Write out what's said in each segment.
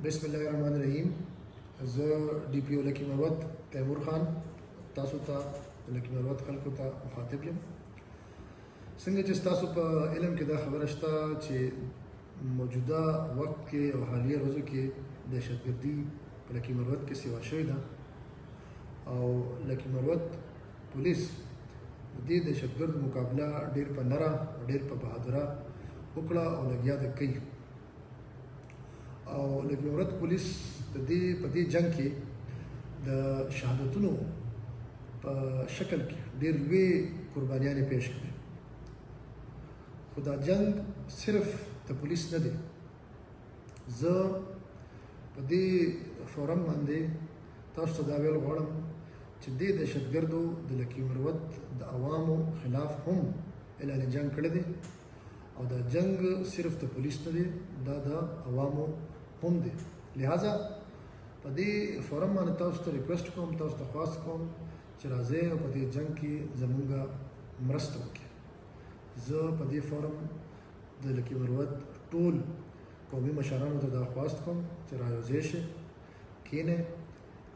بسم الله الرحمن الرحیم. زه ډي پی او لکی مروت تیمور خان تاسو ته لکی مروت خلکو ته مخاطب یم. څنګه چې تاسو په علم کې دا خبره شته چې موجوده وخت کې او حالیه ورځو کې دهشتګردي په لکی مروت کې سیوا شوې ده او لکی مروت پولیس د دې دهشتګرد مقابله ډېر په نره ډېر په بهادره وکړه او لګیا ده کوي. او لکی مروت پولیس په دې جنگ کې د شهادتونو په شکل کې ډېر لوی قربانیانې پیش کړې. خو دا جنگ صرف د پولیس نه دی. زه په دې فورم باندې تاسو ته دا ویل غواړم چې دې دهشتګردو د لکی مروت د عوامو خلاف هم اعلان جنگ کړی دی او دا جنگ صرف د پولیس نه دی، دا د عوامو هم دی. لہذا په دې فورم باندې تاسو ته ریکویسټ کوم، تاسو ته خواست کوم چې راځئ او په دې جنگ کې زمونږه مرسته وکړئ. زه په دې فورم د لکی مروت ټول قومي مشرانو ته دا خواست کوم چې رايوځای شئ، کښېنئ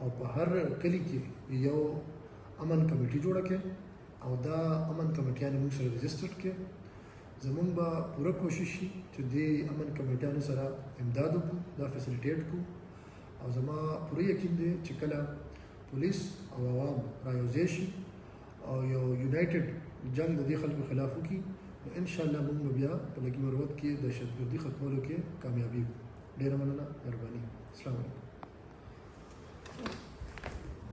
او په هر کلي کې یو امن کمیټي جوړه کړئ او دا امن کمیټیانې موږ سره رجسټر کړئ. زمونږ به پوره کوشش شي چې دې امن کمیټیانو سره امداد وکړو، دا فیسیلیټیټ کړو او زما پوره یقین دی چې کله پولیس او عوام رايوځای شي او یو یونایټډ جنگ د دې خلکو خلاف وکړي نو انشاءالله موږ به بیا په لکی مروت کې دهشتګردي ختمولو کې کامیابي وکړو. ډېره مننه، مهرباني. السلام علیکم.